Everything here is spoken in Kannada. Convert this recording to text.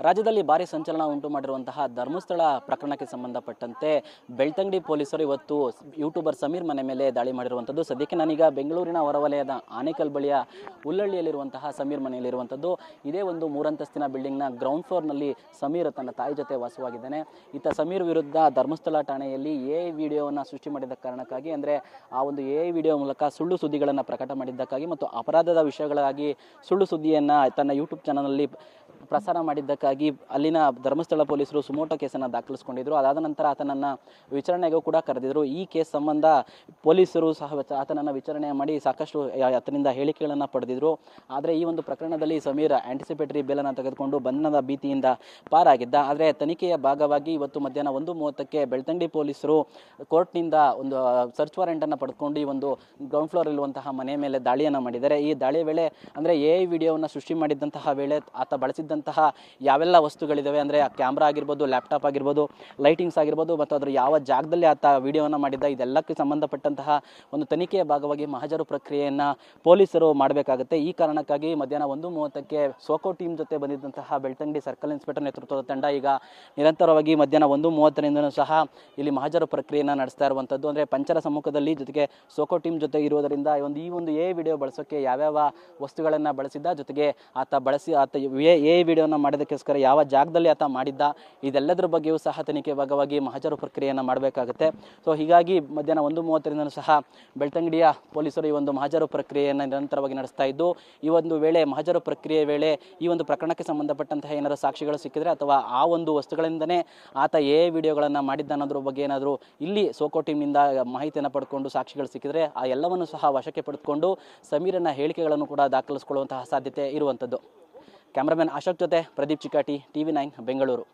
ರಾಜ್ಯದಲ್ಲಿ ಭಾರಿ ಸಂಚಲನ ಉಂಟು ಮಾಡಿರುವಂತಹ ಧರ್ಮಸ್ಥಳ ಪ್ರಕರಣಕ್ಕೆ ಸಂಬಂಧಪಟ್ಟಂತೆ ಬೆಳ್ತಂಗಡಿ ಪೊಲೀಸರು ಇವತ್ತು ಯೂಟ್ಯೂಬರ್ ಸಮೀರ್ ಮನೆ ಮೇಲೆ ದಾಳಿ ಮಾಡಿರುವಂಥದ್ದು. ಸದ್ಯಕ್ಕೆ ನಾನೀಗ ಬೆಂಗಳೂರಿನ ಹೊರವಲಯದ ಆನೇಕಲ್ ಬಳಿಯ ಉಲ್ಲಳ್ಳಿಯಲ್ಲಿರುವಂತಹ ಸಮೀರ್ ಮನೆಯಲ್ಲಿರುವಂಥದ್ದು. ಇದೇ ಒಂದು 3 ಅಂತಸ್ತಿನ ಬಿಲ್ಡಿಂಗ್ನ ಗ್ರೌಂಡ್ ಫ್ಲೋರ್ನಲ್ಲಿ ಸಮೀರ್ ತನ್ನ ತಾಯಿ ಜೊತೆ ವಾಸವಾಗಿದ್ದಾನೆ. ಈತ ಸಮೀರ್ ವಿರುದ್ಧ ಧರ್ಮಸ್ಥಳ ಠಾಣೆಯಲ್ಲಿ ಎಐ ವಿಡಿಯೋವನ್ನು ಸೃಷ್ಟಿ ಮಾಡಿದ ಕಾರಣಕ್ಕಾಗಿ, ಅಂದರೆ ಆ ಒಂದು ಎಐ ವಿಡಿಯೋ ಮೂಲಕ ಸುಳ್ಳು ಸುದ್ದಿಗಳನ್ನು ಪ್ರಕಟ ಮಾಡಿದ್ದಕ್ಕಾಗಿ ಮತ್ತು ಅಪರಾಧದ ವಿಷಯಗಳಾಗಿ ಸುಳ್ಳು ಸುದ್ದಿಯನ್ನು ತನ್ನ ಯೂಟ್ಯೂಬ್ ಚಾನಲ್ನಲ್ಲಿ ಪ್ರಸಾರ ಮಾಡಿದ್ದಕ್ಕಾಗಿ ಅಲ್ಲಿನ ಧರ್ಮಸ್ಥಳ ಪೊಲೀಸರು ಸುಮೋಟೋ ಕೇಸನ್ನು ದಾಖಲಿಸಿಕೊಂಡಿದ್ದರು. ಅದಾದ ನಂತರ ಆತನನ್ನು ವಿಚಾರಣೆಗೂ ಕೂಡ ಕರೆದಿದ್ದರು. ಈ ಕೇಸ್ ಸಂಬಂಧ ಪೊಲೀಸರು ಸಹ ಆತನನ್ನು ವಿಚಾರಣೆ ಮಾಡಿ ಸಾಕಷ್ಟು ಆತನಿಂದ ಹೇಳಿಕೆಗಳನ್ನು ಪಡೆದಿದ್ದರು. ಆದರೆ ಈ ಒಂದು ಪ್ರಕರಣದಲ್ಲಿ ಸಮೀರ್ ಆಂಟಿಸಿಪೇಟರಿ ಬೇಲನ್ನು ತೆಗೆದುಕೊಂಡು ಬಂಧನದ ಭೀತಿಯಿಂದ ಪಾರಾಗಿದ್ದ. ಆದರೆ ತನಿಖೆಯ ಭಾಗವಾಗಿ ಇವತ್ತು ಮಧ್ಯಾಹ್ನ 1:30ಕ್ಕೆ ಬೆಳ್ತಂಗಡಿ ಪೊಲೀಸರು ಕೋರ್ಟ್ನಿಂದ ಒಂದು ಸರ್ಚ್ ವಾರೆಂಟನ್ನು ಪಡೆದುಕೊಂಡು ಈ ಒಂದು ಗ್ರೌಂಡ್ ಫ್ಲೋರ್ ಇರುವಂತಹ ಮನೆ ಮೇಲೆ ದಾಳಿಯನ್ನು ಮಾಡಿದ್ದಾರೆ. ಈ ದಾಳಿಯ ವೇಳೆ ಅಂದರೆ ಎಐ ವಿಡಿಯೋವನ್ನು ಸೃಷ್ಟಿ ಮಾಡಿದ್ದಂತಹ ವೇಳೆ ಆತ ಬಳಸಿದ್ದಂತಹ ಯಾವೆಲ್ಲ ವಸ್ತುಗಳಿದ್ದಾವೆ, ಅಂದರೆ ಕ್ಯಾಮ್ರಾ ಆಗಿರ್ಬೋದು, ಲ್ಯಾಪ್ಟಾಪ್ ಆಗಿರ್ಬೋದು, ಲೈಟಿಂಗ್ಸ್ ಆಗಿರ್ಬೋದು ಮತ್ತು ಅದರ ಯಾವ ಜಾಗದಲ್ಲಿ ಆತ ವಿಡಿಯೋವನ್ನು ಮಾಡಿದ್ದ, ಇದೆಲ್ಲಕ್ಕೆ ಸಂಬಂಧಪಟ್ಟಂತಹ ಒಂದು ತನಿಖೆಯ ಭಾಗವಾಗಿ ಮಹಜರು ಪ್ರಕ್ರಿಯೆಯನ್ನು ಪೊಲೀಸರು ಮಾಡಬೇಕಾಗುತ್ತೆ. ಈ ಕಾರಣಕ್ಕಾಗಿ ಮಧ್ಯಾಹ್ನ 1:30ಕ್ಕೆ ಸೋಕೋ ಟೀಮ್ ಜೊತೆ ಬಂದಿದ್ದಂತಹ ಬೆಳ್ತಂಗಡಿ ಸರ್ಕಲ್ ಇನ್ಸ್ಪೆಕ್ಟರ್ ನೇತೃತ್ವದ ತಂಡ ಈಗ ನಿರಂತರವಾಗಿ ಮಧ್ಯಾಹ್ನ 1:30ರಿಂದನೂ ಸಹ ಇಲ್ಲಿ ಮಹಜರು ಪ್ರಕ್ರಿಯೆಯನ್ನು ನಡೆಸ್ತಾ ಇರುವಂಥದ್ದು. ಅಂದರೆ ಪಂಚರ ಸಮ್ಮುಖದಲ್ಲಿ ಜೊತೆಗೆ ಸೋಕೋ ಟೀಮ್ ಜೊತೆ ಇರುವುದರಿಂದ ಈ ಒಂದು ಎ ವಿಡಿಯೋ ಬಳಸೋಕ್ಕೆ ಯಾವ್ಯಾವ ವಸ್ತುಗಳನ್ನು ಬಳಸಿದ್ದ, ಜೊತೆಗೆ ಆತ ಎ ವಿಡಿಯೋನ ಮಾಡೋದಕ್ಕೋಸ್ಕರ ಯಾವ ಜಾಗದಲ್ಲಿ ಆತ ಮಾಡಿದ್ದ, ಇದೆಲ್ಲದರ ಬಗ್ಗೆಯೂ ಸಹ ತನಿಖೆ ಭಾಗವಾಗಿ ಮಹಜರು ಪ್ರಕ್ರಿಯೆಯನ್ನು ಮಾಡಬೇಕಾಗುತ್ತೆ. ಸೊ ಹೀಗಾಗಿ ಮಧ್ಯಾಹ್ನ 1:30ರಿಂದನೂ ಸಹ ಬೆಳ್ತಂಗಡಿಯ ಪೊಲೀಸರು ಈ ಒಂದು ಮಹಜರು ಪ್ರಕ್ರಿಯೆಯನ್ನು ನಿರಂತರವಾಗಿ ನಡೆಸ್ತಾ ಇದ್ದು, ಈ ಒಂದು ವೇಳೆ ಮಹಜರು ಪ್ರಕ್ರಿಯೆ ವೇಳೆ ಈ ಒಂದು ಪ್ರಕರಣಕ್ಕೆ ಸಂಬಂಧಪಟ್ಟಂತಹ ಏನಾದರೂ ಸಾಕ್ಷಿಗಳು ಸಿಕ್ಕಿದ್ರೆ ಅಥವಾ ಆ ಒಂದು ವಸ್ತುಗಳಿಂದನೇ ಆತ ಎ ವಿಡಿಯೋಗಳನ್ನು ಮಾಡಿದ್ದ ಅನ್ನೋದ್ರ ಬಗ್ಗೆ ಏನಾದರೂ ಇಲ್ಲಿ ಸೋಕೋ ಟೀಮ್ನಿಂದ ಮಾಹಿತಿಯನ್ನು ಪಡ್ಕೊಂಡು ಸಾಕ್ಷಿಗಳು ಸಿಕ್ಕಿದ್ರೆ ಆ ಎಲ್ಲವನ್ನು ಸಹ ವಶಕ್ಕೆ ಪಡೆದುಕೊಂಡು ಸಮೀರನ ಹೇಳಿಕೆಗಳನ್ನು ಕೂಡ ದಾಖಲಿಸಿಕೊಳ್ಳುವಂತಹ ಸಾಧ್ಯತೆ ಇರುವಂಥದ್ದು. ಕ್ಯಾಮ್ರಾಮನ್ ಅಶೋಕ್ ಜೊತೆ ಪ್ರದೀಪ್ ಚಿಕ್ಕಾಟಿ, TV9 ಬೆಂಗಳೂರು.